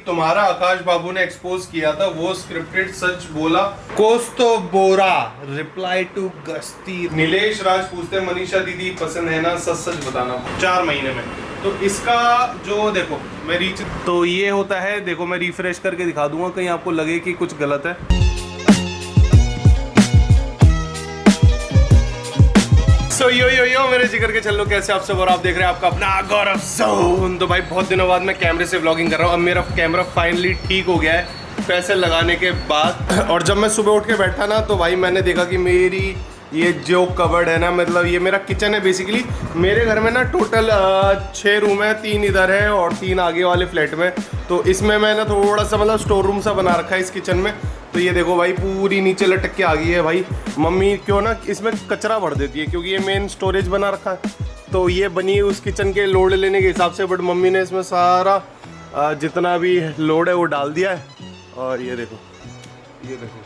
तुम्हारा आकाश बाबू ने एक्सपोज किया था वो स्क्रिप्टेड सच बोला कोस्तो बोरा रिप्लाई टू गस्ती। नीलेश राज पूछते मनीषा दीदी पसंद है ना, सच सच बताना 4 महीने में। तो इसका जो देखो मैं रीच तो ये होता है, देखो मैं रिफ्रेश करके दिखा दूंगा कहीं आपको लगे कि कुछ गलत है। सो यो मेरे जिगर के चलो कैसे आप सब, और आप देख रहे हैं आपका अपना गौरव जोन। तो भाई बहुत दिनों बाद मैं कैमरे से व्लॉगिंग कर रहा हूँ। अब मेरा कैमरा फाइनली ठीक हो गया है पैसे लगाने के बाद। और जब मैं सुबह उठ के बैठा ना तो भाई मैंने देखा कि मेरी ये जो कबर्ड है ना, मतलब ये मेरा किचन है बेसिकली। मेरे घर में ना टोटल 6 रूम है, 3 इधर है और 3 आगे वाले फ्लैट में। तो इसमें मैंने थोड़ा सा मतलब स्टोर रूम सा बना रखा है इस किचन में। तो ये देखो भाई पूरी नीचे लटक के आ गई है भाई। मम्मी क्यों ना इसमें कचरा भर देती है क्योंकि ये मेन स्टोरेज बना रखा है। तो ये बनी है उस किचन के लोड लेने के हिसाब से, बट मम्मी ने इसमें सारा जितना भी लोड है वो डाल दिया है। और ये देखो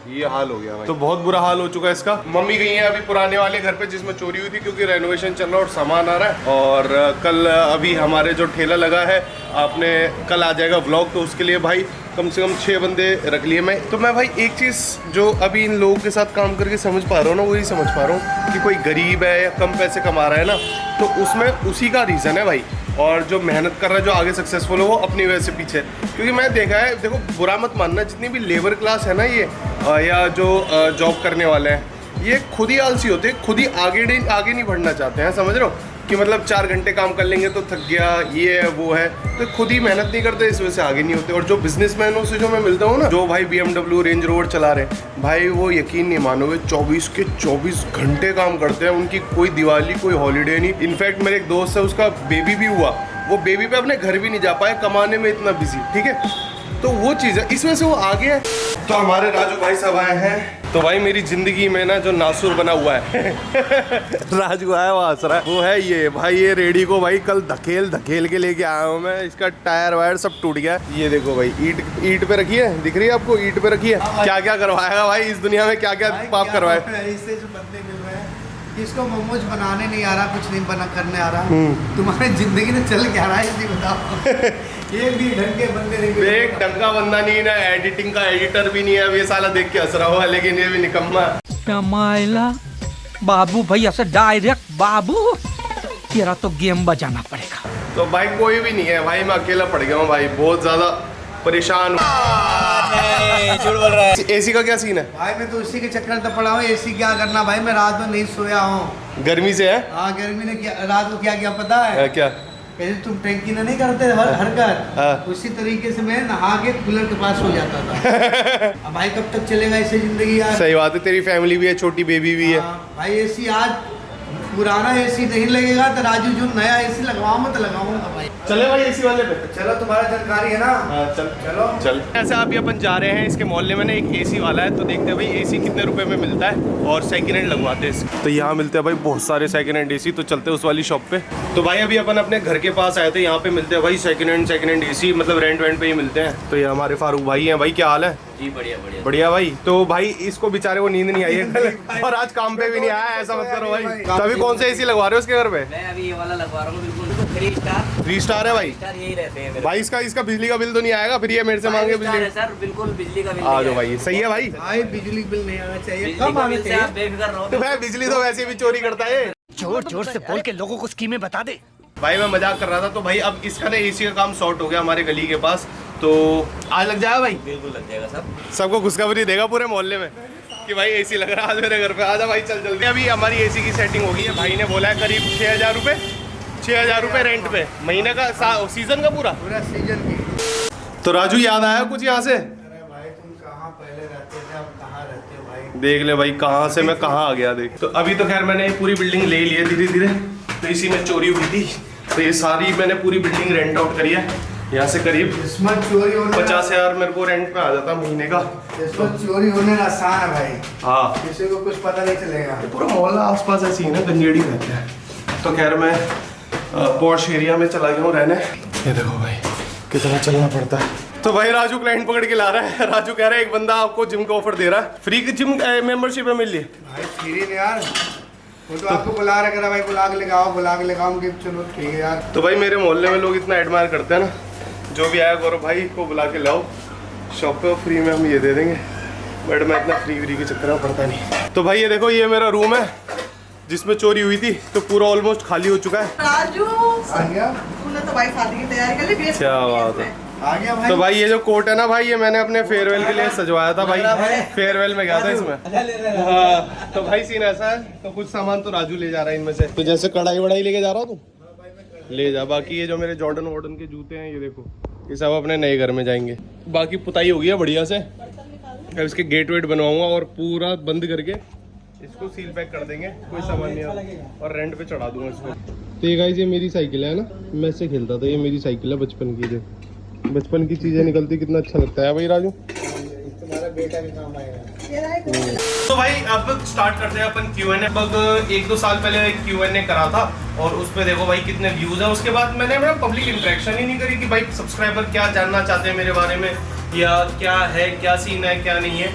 ये हाल हो गया भाई। तो बहुत बुरा हाल हो चुका है इसका। मम्मी गई है अभी पुराने वाले घर पे जिसमें चोरी हुई थी, क्योंकि रेनोवेशन चल रहा है और सामान आ रहा है। और कल अभी हमारे जो ठेला लगा है आपने कल आ जाएगा व्लॉग, तो उसके लिए भाई कम से कम 6 बंदे रख लिए मैं। तो मैं भाई एक चीज़ जो अभी इन लोगों के साथ काम करके समझ पा रहा हूँ ना, वही समझ पा रहा हूँ कि कोई गरीब है या कम पैसे कमा रहा है ना, तो उसमें उसी का रीज़न है भाई। और जो मेहनत कर रहा है, जो आगे सक्सेसफुल है, वो अपनी वजह से पीछे। क्योंकि मैं देखा है, देखो बुरा मत मानना, जितनी भी लेबर क्लास है ना ये या जो जॉब करने वाले हैं, ये खुद ही आलसी होते हैं, खुद ही आगे नहीं बढ़ना चाहते हैं। समझ रहे हो कि मतलब 4 घंटे काम कर लेंगे तो थक गया, ये है वो है, तो खुद ही मेहनत नहीं करते, इस वजह से आगे नहीं होते। और जो बिजनेसमैनों से जो मैं मिलता हूँ ना, जो भाई BMW रेंज रोवर चला रहे हैं भाई, वो यकीन नहीं मानोगे 24 के 24 घंटे काम करते हैं। उनकी कोई दिवाली कोई हॉलीडे नहीं। इनफैक्ट मेरे एक दोस्त है, उसका बेबी भी हुआ, वो बेबी पे अपने घर भी नहीं जा पाए, कमाने में इतना बिजी। ठीक है, तो वो चीज़ है, इस वजह से वो आगे है। तो हमारे राजू भाई सब आए हैं। तो भाई मेरी जिंदगी में ना जो नासुर बना हुआ है राजू आया वो हंस रहा है, वो है ये भाई। ये रेडी को भाई कल धकेल के लेके आया हूँ मैं। इसका टायर वायर सब टूट गया। ये देखो भाई ईट पे रखी है, दिख रही है आपको, ईट पे रखी है। क्या क्या करवाएगा भाई इस दुनिया में, क्या क्या पाप करवाए। इससे जो बंदे मिल रहे हैं, इसको मोमोज बनाने नहीं आ रहा, कुछ नहीं बना करने आ रहा। तुम्हारी जिंदगी में चल क्या रहा है ये बताओ। ये भी ढंग के बंदे नहीं, एक ढंग का बंदा नहीं, ना एडिटिंग का एडिटर भी नहीं है। अब ये साला देख के हंस रहा हुआ, लेकिन ये भी निकम्मा मायला बाबू भैया से डायरेक्ट बाबू तेरा तो गेम बजाना पड़ेगा। तो भाई कोई भी नहीं है भाई, मैं अकेला पड़ गया हूँ भाई, बहुत ज्यादा परेशान हूँ। झूठ बोल रहा है। एसी का क्या सीन है भाई? मैं तो उसी के चक्कर में पड़ा हूँ। एसी क्या करना भाई, मैं रात में नहीं सोया हूँ। गर्मी से है? हाँ, गर्मी ने क्या रात को क्या पता है? क्या पहले तुम टैंकी में नहीं करते हर घर, उसी तरीके से मैं नहा के कूलर के पास हो जाता था। अब भाई कब तक चलेगा ऐसे जिंदगी यार? सही बात है, तेरी फैमिली भी है, छोटी बेबी भी है। भाई एसी आज पुराना एसी नहीं लगेगा तो राजू जो नया एसी लगवाऊंगा तो लगाऊंगा भाई। चले भाई एसी वाले पे। चलो, तुम्हारा जानकारी है ना। चलो। ऐसे अभी अपन जा रहे हैं इसके मोहल्ले में ना, एक एसी वाला है, तो देखते हैं भाई एसी कितने रुपए में मिलता है और सेकंड हैंड लगवाते हैं इसके। तो यहाँ मिलते हैं भाई बहुत सारे सेकंड हैंड एसी, तो चलते हैं उस वाली शॉप पे। तो भाई अभी अपन अपने घर के पास आए थे, यहाँ पे मिलते हैं भाई सेकंड हैंड एसी, मतलब रेंट पे ही मिलते हैं। तो ये हमारे फारूक भाई हैं। भाई क्या हाल है? जी बढ़िया बढ़िया भाई। तो भाई इसको बेचारे को नींद नहीं आई है और आज काम पे भी नहीं आया, ऐसा मत करो भाई। तो अभी कौन सा एसी लगवा रहे हो उसके घर पे? मैं अभी ये वाला लगवा रहा हूँ, बिल्कुल 3 स्टार है भाई। स्टार यही रहते हैं भाई इसका बिजली का बिल तो नहीं आएगा फिर ये मेरे से मांगे बिजली? सर बिल्कुल बिजली का बिल आ जाओ भाई, सही है भाई। भाई बिजली बिल नहीं आना चाहिए, बिजली कम का आना बिल से चाहिए। आप बेफिक्र रहो। तो भाई बिजली तो वैसे भी चोरी करता है। जोर से बोल के लोगों को स्कीमें बता दे। भाई मैं मजाक कर रहा था। तो भाई अब इसका ना एसी का काम सॉर्ट हो गया हमारे गली के पास, तो आज लग जाएगा भाई। बिल्कुल लग जाएगा सर। सबको खुशखबरी देगा पूरे मोहल्ले में कि भाई एसी लग रहा है आज मेरे घर पे, आजा भाई चल जल्दी। अभी हमारी एसी की सेटिंग हो गई है, भाई ने बोला है करीब 6,000 रुपये, 6,000 रुपये रेंट पे महीने का, सीजन का पूरा सीजन की। तो राजू याद आया कुछ यहाँ से? अरे भाई तुम कहाँ पहले रहते थे, अब कहाँ रहते हो भाई? देख ले भाई कहाँ से मैं कहाँ आ गया देख। तो अभी तो खैर मैंने पूरी बिल्डिंग ले ली है धीरे धीरे। तो इसी में चोरी हुई थी, तो ये सारी मैंने पूरी बिल्डिंग रेंट आउट करी है। यहाँ से करीब इसमें चोरी होने 50,000 मेरे को रेंट पे आ जाता महीने का। इसमें चोरी होने आसान है भाई। हाँ, किसी को कुछ पता नहीं चलेगा। ये पूरा मोहल्ला आसपास ऐसी है ना, गंजेड़ी रहते हैं। तो खैर मैं पॉश एरिया में चला गया हूँ रहने। ये देखो भाई कितना चलना पड़ता है। तो भाई राजू क्लाइंट पकड़ के ला रहा है। राजू कह रहा है एक बंदा आपको जिम का ऑफर दे रहा है, फ्री की जिम मेंबरशिप में मिल रही है। भाई फ्री नहीं यार, वो तो आपको बुला रहा है भाई, बुला के लगाओ कि चलो ठीक है यार। तो भाई मेरे मोहल्ले में लोग इतना एडमायर करते हैं ना, जो भी आया गौरव भाई को बुला के लाओ शॉप पे, फ्री में हम ये दे देंगे, बट मैं इतना फ्री के चक्कर में पड़ता नहीं। तो भाई ये देखो, ये मेरा रूम है जिसमें चोरी हुई थी, तो पूरा ऑलमोस्ट खाली हो चुका है। राजू आ गया, तूने तो भाई शादी की तैयारी कर ली, ड्रेस क्या बात है। आ गया भाई। तो भाई ये जो कोट है ना भाई, ये मैंने अपने फेयरवेल के लिए सजवाया था भाई, फेयरवेल में गया था इसमें। हाँ तो भाई सीन ऐसा है, तो कुछ सामान तो राजू ले जा रहा है इनमें से। तो जैसे कढ़ाई वढ़ाई लेके जा रहा हूँ तू ले जा, बाकी ये जो मेरे जॉर्डन वॉर्डन के जूते हैं ये देखो, ये सब अपने नए घर में जाएंगे। बाकी पुताई हो गई है बढ़िया से, अब इसके गेट वेट बनवाऊंगा और पूरा बंद करके इसको सील पैक कर देंगे, कोई सामान नहीं आया, और रेंट पे चढ़ा दूंगा इसको। तो ये गाइस ये मेरी साइकिल है ना, मैं इससे खेलता था, ये मेरी साइकिल है बचपन की। जो बचपन की चीजें निकलती कितना अच्छा लगता है भाई राजू। तुम्हारा बेटा भी काम आएगा। तो भाई अब स्टार्ट करते हैं अपन Q&A। अब 1-2 साल पहले Q&A करा था और उस पे देखो भाई कितने व्यूज है। उसके बाद मैंने पब्लिक इंटरेक्शन ही नहीं करी कि भाई सब्सक्राइबर क्या जानना चाहते हैं मेरे बारे में, या क्या है, क्या सीन है, क्या नहीं है।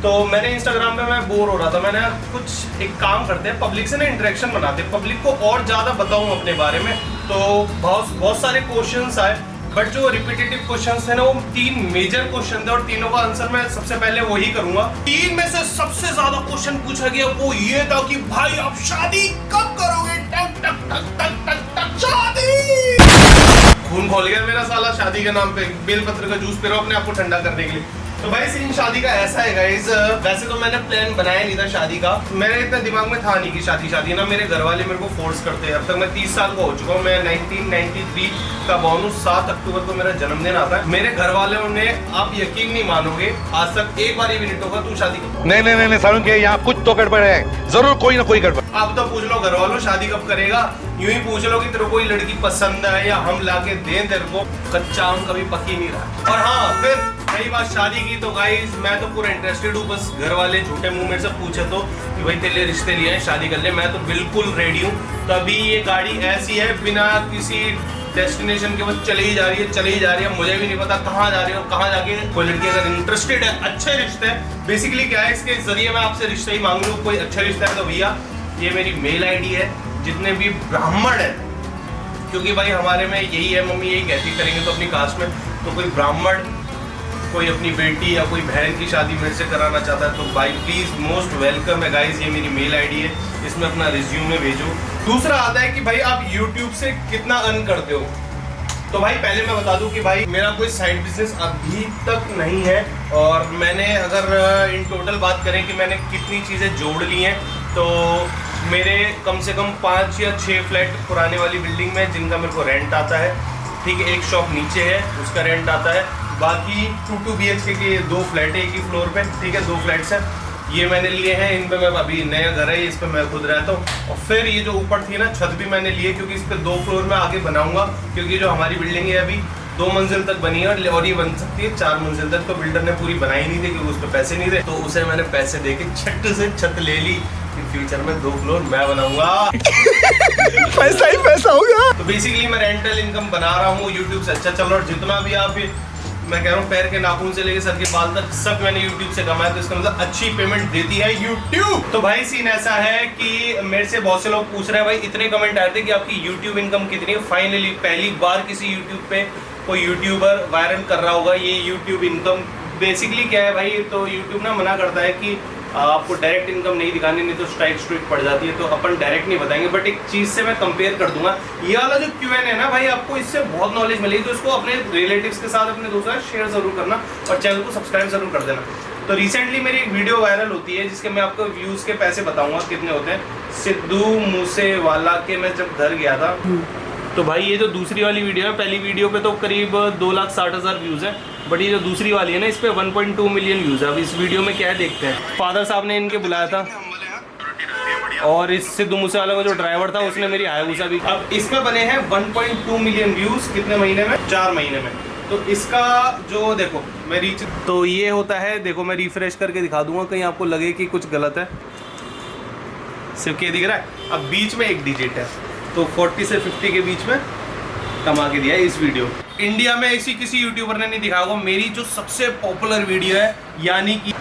तो मैंने इंस्टाग्राम पे मैं बोर हो रहा था, मैंने कुछ एक काम करते हैं, पब्लिक से ना इंटरेक्शन बनाते हैं, पब्लिक को और ज़्यादा बताऊँ अपने बारे में। तो बहुत सारे क्वेश्चंस आए, बट जो रिपीटेटिव क्वेश्चंस थे ना, वो 3 मेजर क्वेश्चन थे और तीनों का आंसर मैं सबसे पहले वही करूंगा। 3 में से सबसे ज्यादा क्वेश्चन पूछा गया वो ये था कि भाई आप शादी कब करोगे? टक टक टक टक टक टक शादी। खून खोल गया मेरा साला शादी के नाम पे, बेलपत्र का जूस पी रहा हूं अपने आप को ठंडा करने के लिए। तो भाई सीन शादी का ऐसा है गाइस, वैसे तो मैंने प्लान बनाया नहीं था शादी का, मेरे इतना दिमाग में था नहीं कि शादी ना, मेरे घर वाले मेरे को फोर्स करते हैं। अब तक मैं 30 साल का हो चुका हूँ, मैं 1993 का बॉर्न हूँ, 7 अक्टूबर को मेरा जन्मदिन आता है। मेरे घर वालों ने, आप यकीन नहीं मानोगे, आज तक एक बार भी नहीं टोका तू शादी कब? नहीं सारुण के यहाँ कुछ तो गड़बड़ है, जरूर कोई ना कोई गड़बड़। अब तो पूछ लो घर वालों शादी कब करेगा, यूं ही पूछ लो कि तेरे को कोई लड़की पसंद है या हम लाके दें तेरे को, कच्चा आम कभी पकी नहीं रहा। और हाँ फिर रही बात शादी की, तो गाइस मैं तो पूरा इंटरेस्टेड हूँ, बस घर वाले झूठे मुंह मेरे से पूछे तो कि भाई तेरे लिए रिश्ते लिए हैं, शादी कर ले, मैं तो बिल्कुल रेडी हूँ। तो अभी ये गाड़ी ऐसी है, बिना किसी डेस्टिनेशन के बस चली ही जा रही है, मुझे भी नहीं पता कहाँ जा रही है और कहाँ जाके कोई लड़की अगर इंटरेस्टेड है, अच्छे रिश्ते है, बेसिकली क्या है इसके जरिए मैं आपसे रिश्ते ही मांग लूँ, कोई अच्छा रिश्ता है तो भैया ये मेरी मेल आईडी है, जितने भी ब्राह्मण है, क्योंकि भाई हमारे में यही है, मम्मी यही कहती करेंगे तो अपनी कास्ट में, तो कोई ब्राह्मण कोई अपनी बेटी या कोई बहन की शादी मेरे से कराना चाहता है तो भाई प्लीज़ मोस्ट वेलकम है गाइस, ये मेरी मेल आईडी है, इसमें अपना रिज्यूमे भेजो। दूसरा आता है कि भाई आप यूट्यूब से कितना अर्न करते हो। तो भाई पहले मैं बता दूं कि भाई मेरा कोई साइड बिजनेस अभी तक नहीं है, और मैंने अगर इन टोटल बात करें कि मैंने कितनी चीज़ें जोड़ ली हैं, तो मेरे कम से कम 5 या 6 फ्लैट पुराने वाली बिल्डिंग में जिनका मेरे को रेंट आता है, ठीक है, एक शॉप नीचे है उसका रेंट आता है, बाकी 2 BHK के 2 फ्लैट है एक ही फ्लोर पे, ठीक है, 2 फ्लैट्स हैं, ये मैंने लिए हैं, इन पे मैं अभी नया घर है इस पे मैं खुद रहता हूँ। और फिर ये जो ऊपर थी ना छत भी मैंने लिए, क्योंकि इस पे 2 फ्लोर में आगे बनाऊंगा, क्योंकि जो हमारी बिल्डिंग है अभी 2 मंजिल तक बनी है और ये बन सकती है 4 मंजिल तक, तो बिल्डर ने पूरी बनाई नहीं थी क्योंकि उस पर पैसे नहीं थे, तो उसे मैंने पैसे दे के छत से छत ले ली, फ्यूचर में 2 फ्लोर मैं बनाऊंगा। पैसा ही पैसा होगा। तो बेसिकली मैं रेंटल इनकम बना रहा हूँ, यूट्यूब से अच्छा चल रहा है, और जितना भी आप मैं कह रहा हूँ पैर के नाखून से लेके सर के बाल तक सब मैंने यूट्यूब से कमाया, तो इसका मतलब अच्छी पेमेंट देती है यूट्यूब। तो भाई सीन ऐसा है कि मेरे से बहुत से लोग पूछ रहे हैं, भाई इतने कमेंट आए थे कि आपकी यूट्यूब इनकम कितनी है। फाइनली पहली बार किसी यूट्यूब पे कोई यूट्यूबर वायरल कर रहा होगा ये यूट्यूब इनकम। बेसिकली क्या है भाई, तो यूट्यूब ना मना करता है कि आपको डायरेक्ट इनकम नहीं दिखानी, नहीं तो स्ट्राइक पड़ जाती है, तो अपन डायरेक्ट नहीं बताएंगे, बट एक चीज़ से मैं कंपेयर कर दूंगा। ये वाला जो Q&A है ना भाई, आपको इससे बहुत नॉलेज मिलेगी, तो इसको अपने रिलेटिव्स के साथ, अपने दोस्तों के साथ शेयर जरूर करना और चैनल को सब्सक्राइब जरूर कर देना। तो रिसेंटली मेरी एक वीडियो वायरल होती है जिसके मैं आपको व्यूज़ के पैसे बताऊँगा कितने होते हैं। सिद्धू मूसेवाला के मैं जब घर गया था, तो भाई ये जो दूसरी वाली वीडियो है, पहली वीडियो पे तो करीब 2,60,000 व्यूज़ है, बट ये जो दूसरी वाली है ना, इस पे 1.2 मिलियन व्यूज़ है। अब इस वीडियो में क्या है देखते हैं। फादर साहब ने इनके बुलाया था, और इस सिद्धू मूसेवाला का जो ड्राइवर था उसने मेरी हायाबुसा भी। अब इसमें बने हैं 1.2 मिलियन व्यूज़ कितने महीने में? 4 महीने में। तो इसका जो देखो मैं रीच, तो ये होता है, देखो मैं रिफ्रेश करके दिखा दूंगा कहीं आपको लगे कि कुछ गलत है। सिर्फ ये दिख रहा है, अब बीच में एक डिजिट है, तो 40 से 50 के बीच में कमा के दिया है इस वीडियो। इंडिया में ऐसी किसी यूट्यूबर ने नहीं दिखाया होगा। मेरी जो सबसे पॉपुलर वीडियो है, यानी कि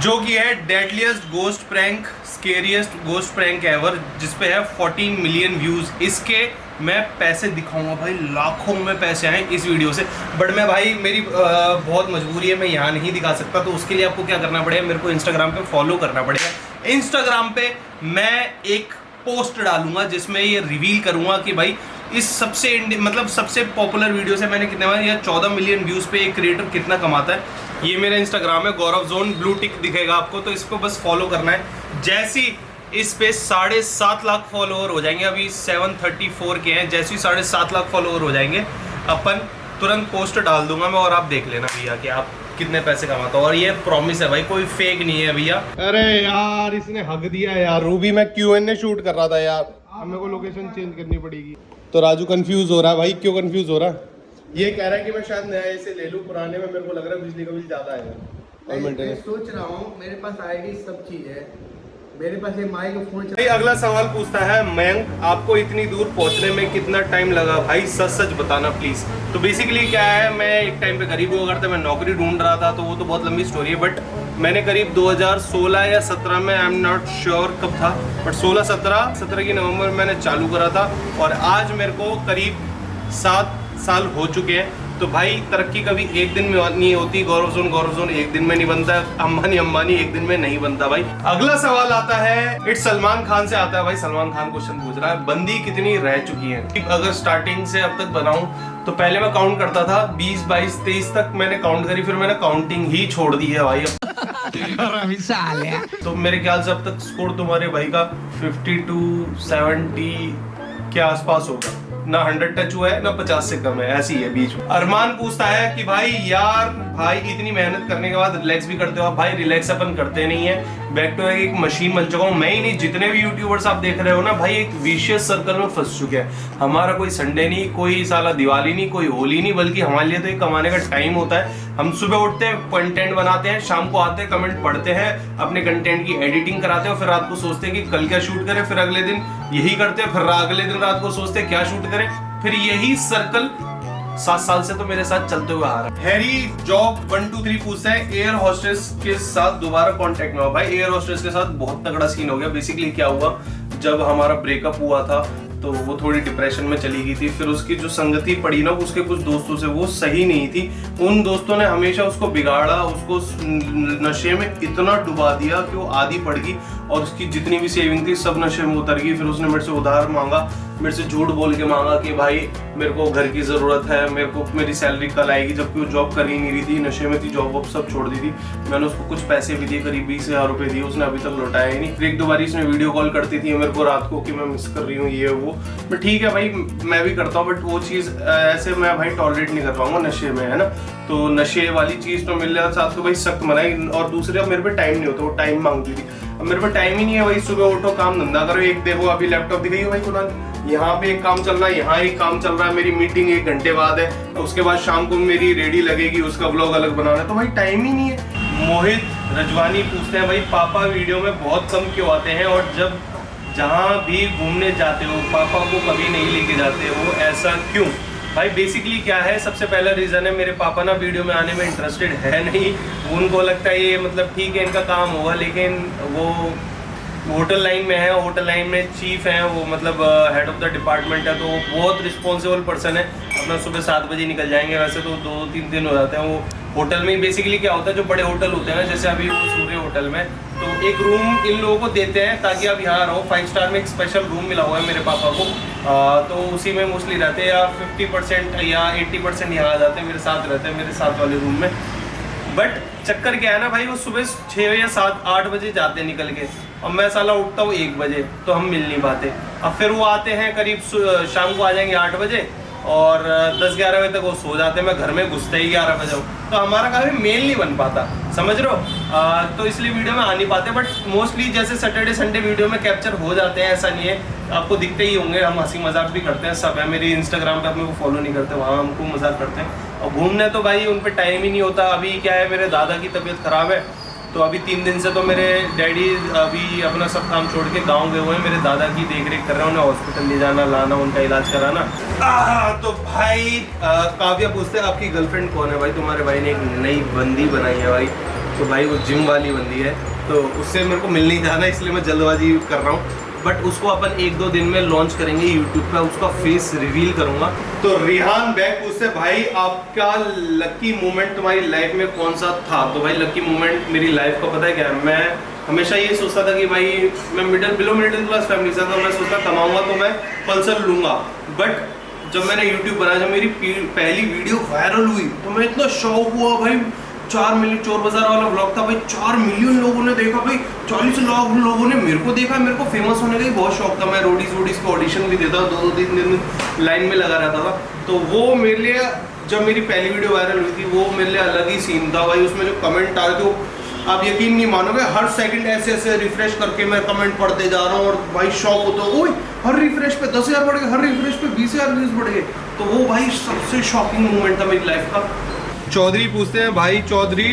जो कि है deadliest ghost prank, scariest ghost prank ever, जिसपे है 14 मिलियन व्यूज़। इसके मैं पैसे दिखाऊंगा भाई, लाखों में पैसे आए इस वीडियो से। बट मैं भाई मेरी बहुत मजबूरी है, मैं यहाँ नहीं दिखा सकता। तो उसके लिए आपको क्या करना पड़ेगा, मेरे को इंस्टाग्राम पे फॉलो करना पड़ेगा। इंस्टाग्राम पे मैं एक पोस्ट डालूंगा जिसमें ये रिवील करूंगा कि भाई इस सबसे पॉपुलर वीडियो से मैंने कितने या 14 मिलियन व्यूज़ पे एक क्रिएटर कितना कमाता है। ये मेरा इंस्टाग्राम है, गौरव जोन, ब्लू टिक दिखेगा आपको, तो इसको बस फॉलो करना है। जैसी इस पे 7.5 लाख फॉलोअर हो जाएंगे, अभी 734 के हैं, जैसे ही 7.5 लाख फॉलोअर हो जाएंगे अपन तुरंत पोस्ट डाल दूंगा मैं, और आप देख लेना भैया कि आप कितने पैसे कमाता हो। और ये प्रॉमिस है भाई, कोई फेक नहीं है भैया। अरे यार इसने हक दिया यार। रूबी मैं Q&A शूट कर रहा था यार, अब मेरे को लोकेशन चेंज करनी पड़ेगी। तो राजू कंफ्यूज हो रहा है भाई। क्यों कंफ्यूज हो रहा है? ये कह रहा है कि मैं शायद नया से ले लूं, पुराने में मेरे को लग रहा है बिजली का बिल ज्यादा आएगा। मैं सोच रहा हूँ, मेरे पास आईडी सब चीज है, मेरे पास ये माइक फोन। भाई अगला सवाल पूछता है मयंक, आपको इतनी दूर पहुंचने में कितना टाइम लगा भाई, सच सच बताना प्लीज। तो बेसिकली क्या है, मैं एक टाइम पे गरीब हुआ करता, मैं नौकरी ढूंढ रहा था, तो वो तो बहुत लंबी स्टोरी है। बट मैंने करीब 2016 या 17 में, आई एम नॉट श्योर कब था, बट 17 की नवंबर में मैंने चालू करा था, और आज मेरे को करीब 7 साल हो चुके हैं। तो भाई तरक्की कभी एक दिन में नहीं होती, गौरव जोन एक दिन में नहीं बनता, अंबानी एक दिन में नहीं बनता भाई। अगला सवाल आता है, इट्स सलमान खान से आता है भाई। सलमान खान क्वेश्चन पूछ रहा है, बंदी कितनी रह चुकी है? अगर स्टार्टिंग से अब तक बनाऊं तो पहले मैं काउंट करता था 20, 22, 23 तक मैंने काउंट करी, फिर मैंने काउंटिंग ही छोड़ दी है भाई। तो मेरे ख्याल से अब तक स्कोर तुम्हारे भाई का 52, 70 के आसपास होगा, ना 100 टच हुआ है ना 50 से कम है, ऐसी है बीच में। अरमान पूछता है कि भाई यार भाई इतनी मेहनत करने के बाद रिलैक्स भी करते हो आप? भाई रिलैक्स अपन करते नहीं है, बैक टू एक मशीन बन चुका हूँ मैं ही नहीं, जितने भी यूट्यूबर्स आप देख रहे हो ना भाई, एक विशियस सर्कल में फंस चुके हैं। हमारा कोई संडे नहीं, कोई साला दिवाली नहीं, कोई होली नहीं, बल्कि हमारे लिए तो एक कमाने का टाइम होता है। हम सुबह उठते हैं, कंटेंट बनाते हैं, शाम को आते हैं, कमेंट पढ़ते हैं, अपने कंटेंट की एडिटिंग कराते हैं, फिर रात को सोचते हैं कि कल क्या शूट करें, फिर अगले दिन यही करते हैं, फिर अगले दिन रात को सोचते हैं क्या शूट करें, फिर यही सर्कल 7 साल से तो मेरे साथ चलते हुए आ रहा है। हैरी जॉब 123 पूछता है, एयर होस्टेस के साथ दोबारा कांटेक्ट में हो? भाई एयर होस्टेस के साथ बहुत तगड़ा सीन हो गया। बेसिकली क्या हुआ, जब हमारा ब्रेकअप हुआ था तो वो थोड़ी डिप्रेशन में चली गई थी, फिर उसकी जो संगति पड़ी ना उसके कुछ दोस्तों से, वो सही नहीं थी। उन दोस्तों ने हमेशा उसको बिगाड़ा, उसको नशे में इतना डुबा दिया कि वो आदी पड़ गई, और उसकी जितनी भी सेविंग थी सब नशे में उतर गई। फिर उसने मेरे से उधार मांगा, मेरे से झूठ बोल के मांगा कि भाई मेरे को घर की ज़रूरत है, मेरे को मेरी सैलरी कल आएगी, जबकि वो जॉब कर ही नहीं रही थी, नशे में थी, जॉब वॉब सब छोड़ दी थी। मैंने उसको कुछ पैसे भी दिए, करीब 20,000 रुपये दिए, उसने अभी तक लौटाया ही नहीं। फिर 1-2 बार इसने वीडियो कॉल करती थी मेरे को रात को कि मैं मिस कर रही हूँ ये वो, बट ठीक है भाई मैं भी करता हूँ, बट वो चीज़ ऐसे मैं भाई टॉलरेट नहीं कर पाऊंगा नशे में, है ना। तो नशे वाली चीज़ तो मिल रहा साथ को भाई सख्त मनाई। और दूसरे मेरे पे टाइम नहीं होता, वो टाइम मांगती थी, अब मेरे पे टाइम ही नहीं है भाई। सुबह उठो, काम धंधा करो, एक देखो अभी लैपटॉप दिखाई भाई कुनाल, यहाँ पे एक काम चल रहा है, यहाँ एक काम चल रहा है, मेरी मीटिंग 1 घंटे बाद है, उसके बाद शाम को मेरी रेडी लगेगी, उसका व्लॉग अलग बनाना है, तो भाई टाइम ही नहीं है। मोहित रजवानी पूछते हैं, भाई पापा वीडियो में बहुत कम क्यों आते हैं, और जब जहाँ भी घूमने जाते हो पापा को कभी नहीं लेके जाते हो, ऐसा क्यों? भाई बेसिकली क्या है, सबसे पहला रीज़न है मेरे पापा ना वीडियो में आने में इंटरेस्टेड है नहीं। उनको लगता है ये मतलब ठीक है इनका काम होगा, लेकिन वो होटल लाइन में है, होटल लाइन में चीफ हैं वो, मतलब हेड ऑफ द डिपार्टमेंट है, तो वो बहुत रिस्पॉन्सिबल पर्सन है। अपना सुबह 7 बजे निकल जाएंगे, वैसे तो 2-3 दिन हो जाते हैं वो होटल में। बेसिकली क्या होता है, जो बड़े होटल होते हैं जैसे अभी सूर्य होटल में, तो एक रूम इन लोगों को देते हैं ताकि आप यहाँ रहो। 5 स्टार में एक स्पेशल रूम मिला हुआ है मेरे पापा को, तो उसी में मोस्टली रहते हैं, या 50% या 80% यहाँ आ जाते हैं, मेरे साथ रहते हैं, मेरे साथ वाले रूम में। बट चक्कर क्या है ना भाई, वो सुबह 6 या 7-8 बजे जाते हैं निकल के, और मैं साला उठता हूँ 1 बजे, तो हम मिल नहीं पाते। अब फिर वो आते हैं करीब शाम को आ जाएंगे 8 बजे, और 10-11 बजे तक वो सो जाते हैं, मैं घर में घुसते ही 11 बजे हूँ, तो हमारा काफ़ी मेल नहीं बन पाता, समझ रहे हो। तो इसलिए वीडियो में आ नहीं पाते, बट मोस्टली जैसे सैटरडे संडे वीडियो में कैप्चर हो जाते हैं, ऐसा नहीं है, आपको दिखते ही होंगे। हम हंसी मजाक भी करते हैं, सब है मेरी इंस्टाग्राम पे, आप मेरे को फॉलो नहीं करते, वहाँ हमको मजाक करते हैं। और घूमने तो भाई उन पर टाइम ही नहीं होता। अभी क्या है, मेरे दादा की तबीयत ख़राब है, तो अभी 3 दिन से तो मेरे डैडी अभी अपना सब काम छोड़ के गांव गए हुए हैं, मेरे दादा की देख रेख कर रहे हैं, उन्हें हॉस्पिटल ले जाना लाना, उनका इलाज कराना। तो भाई काव्या पूछते हैं, आपकी गर्लफ्रेंड कौन है? भाई तुम्हारे भाई ने एक नई बंदी बनाई है भाई, तो भाई वो जिम वाली बंदी है, तो उससे मेरे को मिल नहीं जाना, इसलिए मैं जल्दबाजी कर रहा हूँ। बट उसको अपन 1-2 दिन में लॉन्च करेंगे यूट्यूब पे, उसका फेस रिवील करूंगा। तो रिहान बैग पूछते भाई आपका लकी मोमेंट तुम्हारी लाइफ में कौन सा था? तो भाई लकी मोमेंट मेरी लाइफ का पता है क्या है, मैं हमेशा ये सोचता था कि भाई मैं बिलो मिडिल क्लास फैमिली से था, मैं सोचता कमाऊंगा तो मैं पल्सर लूंगा। बट जब मैंने यूट्यूब बनाया, जब मेरी पहली वीडियो वायरल हुई तो मैं इतना शौक हुआ भाई। 4 मिलियन चोर बाजार वाला व्लॉग था भाई, 4 मिलियन लोगों ने देखा भाई, 40 लाख लोगों ने मेरे को देखा। मेरे को फेमस होने का ही बहुत शौक था, मैं रोडीज को ऑडिशन भी देता, 2-3 दिन लाइन में लगा रहता था। तो वो मेरे लिए, जब मेरी पहली वीडियो वायरल हुई थी, वो मेरे लिए अलग ही सीन था भाई। उसमें जो कमेंट आ रहे थे वो आप यकीन नहीं मानोगे, हर सेकंड ऐसे रिफ्रेश करके मैं कमेंट पढ़ते जा रहा हूँ और भाई शौक होता है, ओए हर रिफ्रेश पे 10,000 बढ़ गए, हर रिफ्रेश पे 20,000 व्यूज बढ़ गए। तो वो भाई सबसे शॉकिंग मोमेंट था मेरी लाइफ का। चौधरी पूछते हैं भाई, चौधरी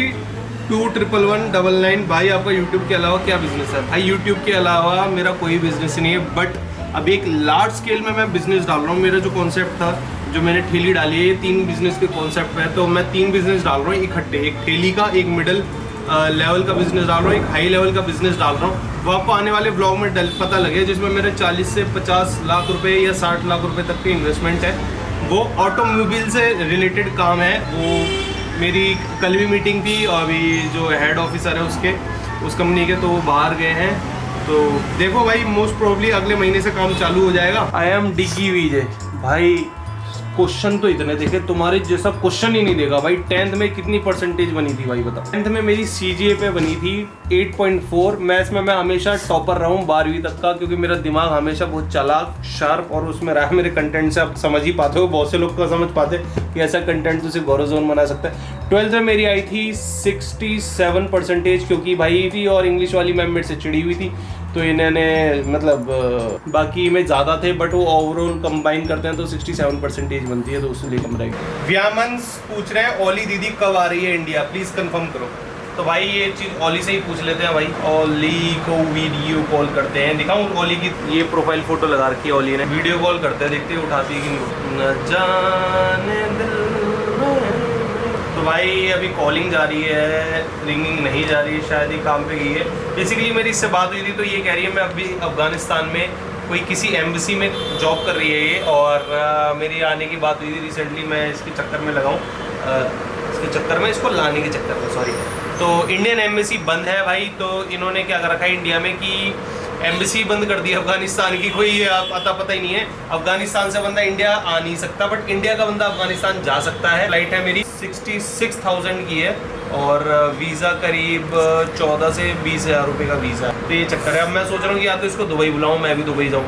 2111999 भाई आपका यूट्यूब के अलावा क्या बिजनेस है? भाई यूट्यूब के अलावा मेरा कोई बिजनेस नहीं है, बट अभी एक लार्ज स्केल में मैं बिजनेस डाल रहा हूँ। मेरा जो कॉन्सेप्ट था, जो मैंने ठेली डाली है, ये 3 बिजनेस के कॉन्सेप्ट है। तो मैं 3 बिजनेस डाल रहा हूँ इकट्ठे, एक ठेली का, एक मिडल लेवल का बिजनेस डाल रहा हूँ, एक हाई लेवल का बिजनेस डाल रहा हूँ। वो आपको आने वाले ब्लॉग में पता लगे, जिसमें मेरे 40 से 50 लाख रुपए या 60 लाख रुपए तक की इन्वेस्टमेंट है। वो ऑटोमोबाइल से रिलेटेड काम है। वो मेरी कल भी मीटिंग थी और अभी जो हेड ऑफिसर है उस कंपनी के, तो वो बाहर गए हैं। तो देखो भाई, मोस्ट प्रोबेबली अगले महीने से काम चालू हो जाएगा। आई एम डिकी विजय भाई, क्वेश्चन तो इतने देखे, तुम्हारे जैसा क्वेश्चन ही नहीं देगा भाई। 10th में कितनी परसेंटेज बनी थी भाई बताओ? 10th में मेरी CGA पे बनी थी 8.4। मैथ्स में मैं हमेशा टॉपर रहा हूँ 12वीं तक का, क्योंकि मेरा दिमाग हमेशा बहुत चालाक शार्प और उसमें रहा है। मेरे कंटेंट से आप समझ ही पाते हो, बहुत से लोग को समझ पाते कि ऐसा कंटेंट तो सिर्फ गौरव जोन बना सकता है। 12th में मेरी आई थी 67 परसेंटेज, क्योंकि भाई थी और इंग्लिश वाली मैम मेरे से चिड़ी हुई थी, तो इन्होंने मतलब बाकी में ज़्यादा थे, बट वो ओवरऑल कंबाइन करते हैं तो 67 परसेंटेज बनती है, तो उससे कम रहेगी। व्यामंस पूछ रहे हैं ओली दीदी कब आ रही है इंडिया, प्लीज़ कंफर्म करो। तो भाई ये चीज़ ओली से ही पूछ लेते हैं भाई। ओली को वीडियो कॉल करते हैं, दिखाऊँ ओली की ये प्रोफाइल फ़ोटो लगा रखी है ओली ने, वीडियो कॉल करते हैं, देखते हैं उठाती है कि नहीं। न जाने दिल। तो भाई अभी कॉलिंग जा रही है, रिंगिंग नहीं जा रही है, शायद ही काम पे गई है। बेसिकली मेरी इससे बात हुई थी, तो ये कह रही है मैं अभी अफगानिस्तान में कोई किसी एम्बेसी में जॉब कर रही है ये, और मेरी आने की बात हुई थी रिसेंटली। मैं इसके चक्कर में लगाऊँ, इसके चक्कर में, इसको लाने के चक्कर में, सॉरी। तो इंडियन एम्बेसी बंद है भाई, तो इन्होंने क्या कर रखा है इंडिया में कि एम्बेसी बंद कर दी अफगानिस्तान की। कोई अता पता ही नहीं है, अफगानिस्तान से बंदा इंडिया आ नहीं सकता, बट इंडिया का बंदा अफगानिस्तान जा सकता है। फ्लाइट है मेरी 66,000 की है और वीज़ा करीब 14 से 20,000 रुपये का वीज़ा है। तो ये चक्कर है। अब मैं सोच रहा हूँ कि या तो इसको दुबई बुलाऊँ, मैं भी दुबई जाऊँ,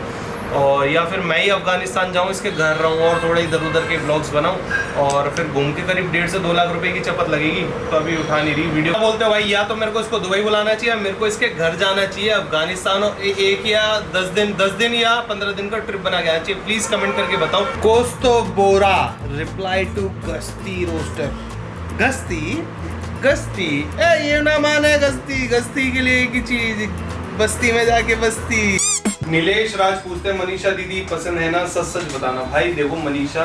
और या फिर मैं ही अफगानिस्तान जाऊँ, इसके घर रहूँ और थोड़ा इधर उधर के ब्लॉग्स बनाऊँ, और फिर घूम के करीब 1.5 से 2 लाख रुपए की चपत लगेगी। तो अभी उठा नहीं रही वीडियो। बोलते हो भाई, या तो मेरे को इसको दुबई बुलाना चाहिए, मेरे को इसके घर जाना चाहिए अफगानिस्तान, और एक या 10 दिन या 15 दिन का ट्रिप बना के आना चाहिए। प्लीज कमेंट करके बताओ। कोस्तो बोरा रिप्लाई टू गस्ती रोस्टर। गस्ती ये ना माने गस्ती के लिए एक ही चीज, बस्ती में जाके बस्ती। नीलेश राज पूछते हैं मनीषा दीदी पसंद है ना, सच बताना। भाई देखो, मनीषा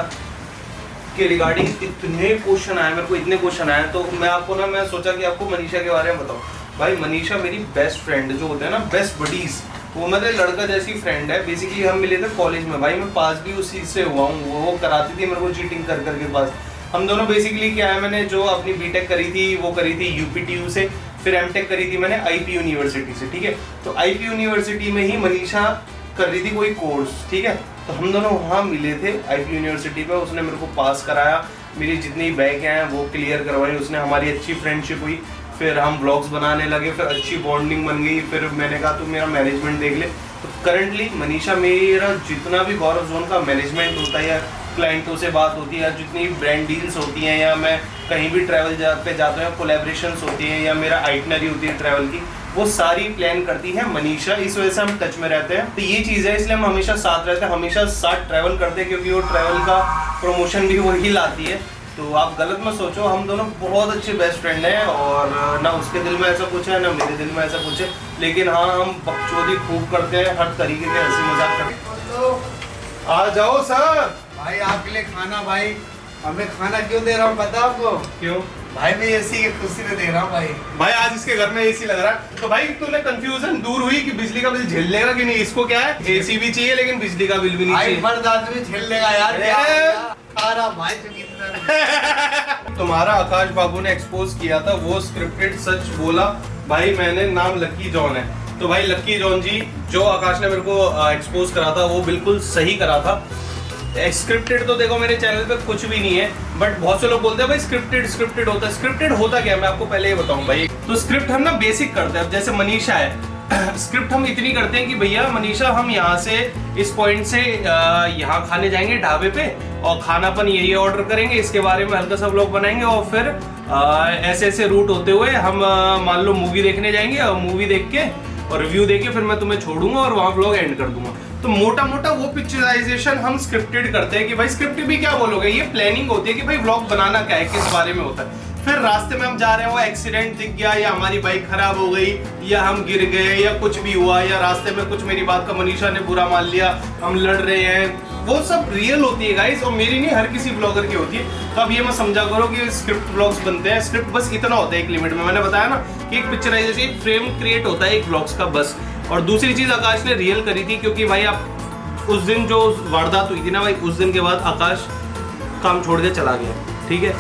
के रिगार्डिंग इतने क्वेश्चन आए, मेरे को इतने क्वेश्चन आए, तो मैं आपको ना, मैं सोचा कि आपको मनीषा के बारे में बताऊं। भाई मनीषा मेरी बेस्ट फ्रेंड जो होते हैं ना, बेस्ट बडीज, वो मेरे लड़का जैसी फ्रेंड है। बेसिकली हम मिले थे कॉलेज में भाई, मैं पास भी उसी से हुआ हूँ। वो कराती थी मेरे को चीटिंग कर करके पास। हम दोनों बेसिकली क्या है, मैंने जो अपनी बीटेक करी थी वो करी थी UPTU से, फिर एमटेक करी थी मैंने IP यूनिवर्सिटी से, ठीक है। तो IP यूनिवर्सिटी में ही मनीषा कर रही थी कोई कोर्स, ठीक है। तो हम दोनों वहाँ मिले थे IP यूनिवर्सिटी पे, उसने मेरे को पास कराया, मेरी जितनी बैक हैं वो क्लियर करवाई उसने, हमारी अच्छी फ्रेंडशिप हुई, फिर हम ब्लॉग्स बनाने लगे, फिर अच्छी बॉन्डिंग बन गई। फिर मैंने कहा तू मेरा मैनेजमेंट देख ले। तो करंटली मनीषा मेरा जितना भी गौरव जोन का मैनेजमेंट होता है, या क्लाइंटों से बात होती है, जितनी ब्रांड डील्स होती हैं, या मैं कहीं भी ट्रैवल पे जाता हूँ, कोलैबोरेशंस होती हैं, या मेरा आइटनरी होती है ट्रैवल की, वो सारी प्लान करती है मनीषा। इस वजह से हम टच में रहते हैं। तो ये चीज़ है, इसलिए हम हमेशा साथ रहते हैं, हमेशा साथ ट्रैवल करते हैं, क्योंकि वो ट्रैवल का प्रमोशन भी वही लाती है। तो आप गलत मत सोचो, हम दोनों बहुत अच्छे बेस्ट फ्रेंड हैं, और ना उसके दिल में ऐसा कुछ है ना मेरे दिल में ऐसा कुछ है। लेकिन हाँ, हम बकचोदी खूब करते हैं, हर तरीके के हंसी मजाक करते। आ जाओ सर। भाई आपके लिए खाना, भाई हमें खाना क्यों दे रहा हूँ पता आपको? क्यों? भाई मैं एसी की खुशी में दे रहा हूँ भाई। भाई आज इसके घर में एसी लग रहा है, तो भाई तूने कंफ्यूजन दूर हुई कि बिजली का बिल झेल लेगा कि नहीं। इसको क्या है, एसी भी चाहिए लेकिन बिजली का बिल भी नहीं भाई चाहिए। मर्द आदमी झेल लेगा यार। क्या भाई तुम्हारा आकाश बाबू ने एक्सपोज किया था, वो स्क्रिप्टेड सच बोला भाई मैंने, नाम लक्की जॉन है। तो भाई लक्की जॉन जी, जो आकाश ने मेरे को एक्सपोज करा था वो बिल्कुल सही करा था। स्क्रिप्टेड तो देखो मेरे चैनल पे कुछ भी नहीं है, बट बहुत से लोग बोलते हैं भाई स्क्रिप्टेड होता है। स्क्रिप्टेड होता क्या है मैं आपको पहले ये बताऊं भाई। तो स्क्रिप्ट हम ना बेसिक करते हैं। अब जैसे मनीषा है, स्क्रिप्ट हम इतनी करते हैं कि भैया मनीषा हम यहाँ से इस पॉइंट से यहाँ खाने जाएंगे ढाबे पे, और खाना अपन यही ऑर्डर करेंगे, इसके बारे में हल्का सा व्लॉग बनाएंगे, और फिर ऐसे ऐसे रूट होते हुए हम मान लो मूवी देखने जाएंगे, और मूवी देख के और रिव्यू देके फिर मैं तुम्हें छोड़ूंगा और वहाँ व्लॉग एंड कर दूंगा। तो मोटा मोटा वो पिक्चराइजेशन हम स्क्रिप्टेड करते हैं कि भाई स्क्रिप्ट भी क्या बोलोगे, ये प्लानिंग होती है कि भाई व्लॉग बनाना क्या है, किस बारे में होता है। फिर रास्ते में हम जा रहे हैं, वो एक्सीडेंट दिख गया, या हमारी बाइक खराब हो गई, या हम गिर गए, या कुछ भी हुआ, या रास्ते में कुछ मेरी बात का मनीषा ने बुरा मान लिया, हम लड़ रहे हैं, वो सब रियल होती है गाइस, और मेरी नहीं हर किसी ब्लॉगर की होती है। तो अब ये मत समझा करो कि स्क्रिप्ट ब्लॉग्स बनते हैं। स्क्रिप्ट बस इतना होता है एक लिमिट में, मैंने बताया ना कि एक पिक्चराइजेशन, एक फ्रेम क्रिएट होता है एक ब्लॉग्स का बस। और दूसरी चीज आकाश ने रियल करी थी, क्योंकि भाई आप उस दिन जो वारदात हुई थी ना भाई, उस दिन के बाद आकाश काम छोड़ के चला गया, ठीक है।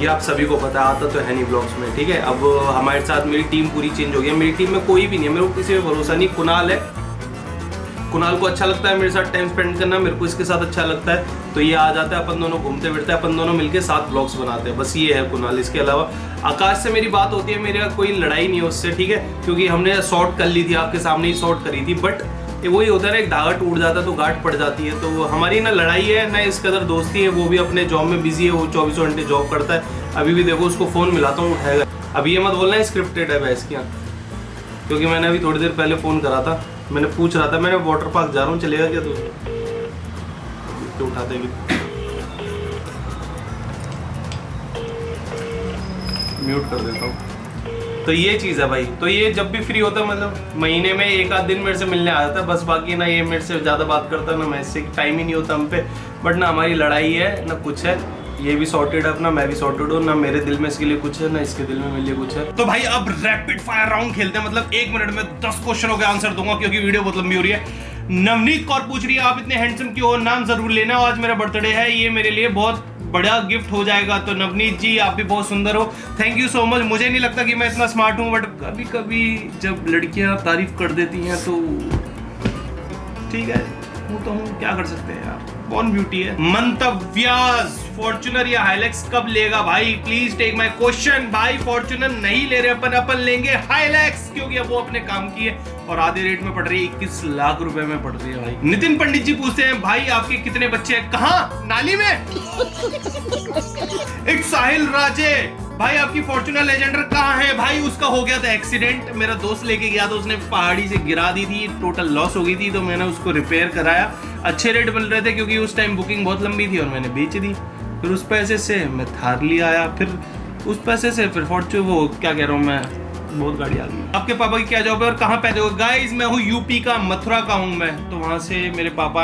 ये आप सभी को पता है, आता तो है नहीं ब्लॉग्स में, ठीक है। अब हमारे साथ मेरी टीम पूरी चेंज हो गई है, मेरी टीम में कोई भी नहीं है, मेरे को किसी पे भरोसा नहीं। कुणाल है, कुणाल को अच्छा लगता है मेरे साथ टाइम स्पेंड करना, मेरे को इसके साथ अच्छा लगता है, तो ये आ जाता है, अपन दोनों घूमते फिरते हैं, अपन दोनों मिलके साथ ब्लॉग्स बनाते हैं, बस ये है कुणाल। इसके अलावा आकाश से मेरी बात होती है, मेरा कोई लड़ाई नहीं है उससे, ठीक है, क्योंकि हमने सॉर्ट कर ली थी, आपके सामने ही सॉर्ट करी थी। बट ये वही होता है ना, एक धागा टूट जाता है तो गांठ पड़ जाती है। तो हमारी ना लड़ाई है ना इस कदर दोस्ती है। वो भी अपने जॉब में बिजी है, वो 24 घंटे जॉब करता है। अभी भी देखो उसको फोन मिलाता हूँ, उठाएगा। अभी ये मत बोलना है स्क्रिप्टेड है भैंस की, क्योंकि मैंने अभी थोड़ी देर पहले फोन करा था, मैंने पूछ रहा था मैं वाटर पार्क जा रहा हूँ, चलेगा क्या तू? उठाते भी म्यूट कर देता हूँ। तो ये चीज़ है भाई। तो ये जब भी फ्री होता है, मतलब महीने में एक आध दिन मेरे से मिलने आ जाता है बस, बाकी ना ये मेरे से ज़्यादा बात करता है ना मैं इससे, टाइम ही नहीं होता हम पे। बट ना हमारी लड़ाई है ना कुछ है, ये भी सॉर्टेड है अपना, मैं भी सॉर्टेड हूँ, ना मेरे दिल में इसके लिए कुछ है ना इसके दिल में मेरे लिए कुछ है। तो भाई अब रैपिड फायर राउंड खेलते हैं, मतलब 1 मिनट में 10 क्वेश्चनों के आंसर दूंगा, क्योंकि वीडियो बहुत लंबी हो रही है। नवनीत कौर पूछ रही है आप इतने हैंडसम क्यों हो, नाम जरूर लेना, आज मेरा बर्थडे है, ये मेरे लिए बहुत बड़ा गिफ्ट हो जाएगा। तो नवनीत जी आप भी बहुत सुंदर हो, थैंक यू सो मच। मुझे नहीं लगता कि मैं इतना स्मार्ट हूँ, बट कभी कभी जब लड़कियां तारीफ कर देती हैं तो ठीक है, हूँ तो हूँ, क्या कर सकते हैं यार, कौन ब्यूटी है। मंतव्यास फॉर्च्यूनर या हाइलैक्स कब लेगा भाई, प्लीज टेक माय क्वेश्चन। भाई फॉर्च्यूनर नहीं ले रहे अपन लेंगे हाइलैक्स, क्योंकि अब वो अपने काम की है और आधे रेट में पड़ रही है, 21 लाख रुपए में पड़ रही है भाई। नितिन पंडित जी पूछते हैं भाई आपके कितने बच्चे हैं, कहाँ, नाली में। एक साहिल राजे, भाई आपकी फॉर्च्यूनर लेजेंडर कहाँ है, भाई उसका हो गया था एक्सीडेंट, मेरा दोस्त लेके गया था, उसने पहाड़ी से गिरा दी थी, टोटल लॉस हो गई थी, तो मैंने उसको रिपेयर कराया, अच्छे रेट मिल रहे थे क्योंकि उस टाइम बुकिंग बहुत लंबी थी, और मैंने बेच दी। फिर उस पैसे से मैं थार ले आया, फिर उस पैसे से फिर फॉर्च्यूनर, वो क्या कह रहा हूँ मैं, बहुत गाड़ी आ गई। आपके पापा की क्या जॉब है और कहाँ पैदा हुए? गाइस मैं हूँ यूपी का, मथुरा का हूँ मैं, तो वहाँ से मेरे पापा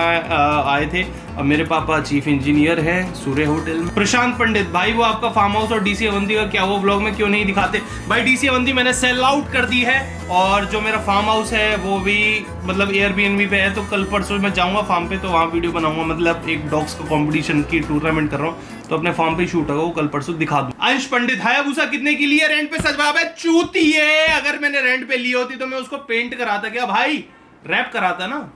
आए थे, और मेरे पापा चीफ इंजीनियर हैं सूर्य होटल में। प्रशांत पंडित, भाई वो आपका फार्म हाउस और डीसी अवंती का क्या वो व्लॉग में क्यों नहीं दिखाते? भाई डीसी अवंती मैंने सेल आउट कर दी है, और जो मेरा फार्म हाउस है वो भी मतलब एयरबीएनबी पे है, तो कल परसों मैं जाऊँगा फार्म पे, तो वहाँ वीडियो बनाऊंगा, मतलब एक डॉग्स का कॉम्पिटिशन की टूर्नामेंट कर रहा हूँ, तो अपने फार्म पे शूट होगा, वो कल परसों दिखा दूँ। आयुष पंडित, हायाबुसा कितने की लिए रेंट पे? सच जवाब है चूतिए, अगर मैंने रेंट पे ली होती तो मैं उसको पेंट कराता, क्या भाई रैप कराता ना,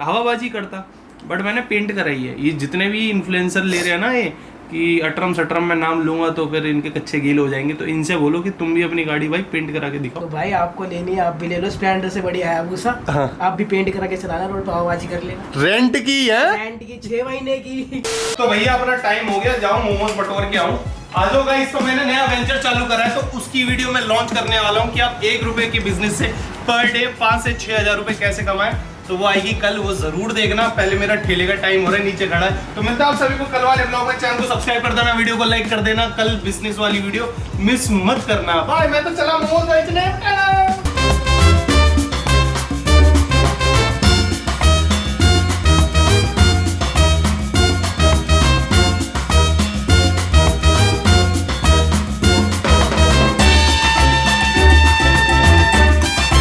हवाबाजी करता, बट मैंने पेंट कराई है। ये जितने भी इन्फ्लुएंसर ले रहे हैं ना, ये कि अटरम सटरम में नाम लूंगा तो फिर इनके कच्चे गील हो जाएंगे, तो इनसे बोलो कि तुम भी अपनी गाड़ी भाई पेंट करा के दिखाओ। तो भाई आपको लेनी है, आप भी ले लो, स्प्लेंडर से बढ़िया है हायाबुसा, आप भी पेंट करा के चलाना, रोड पर हवाबाजी कर लेना। रेंट की है, रेंट की 6 महीने की। तो भैया अपना टाइम हो गया, जाओ मोमोज बटोर के आऊं। आ जाओ गाइस, तो मैंने नया वेंचर चालू करा है, तो उसकी वीडियो मैं लॉन्च करने वाला हूं कि आप 1 रुपए की बिजनेस से पर डे 5 से 6 हजार रुपए कैसे कमाएं। तो वो आएगी कल, वो जरूर देखना। पहले मेरा ठेले का टाइम हो रहा है, नीचे खड़ा है। तो मिलता है आप सभी को कल वाले ब्लॉग में। चैनल को सब्सक्राइब कर देना, वीडियो को लाइक कर देना, कल बिजनेस वाली वीडियो मिस मत करना। बाय, मैं तो चला मोमोज बेचने।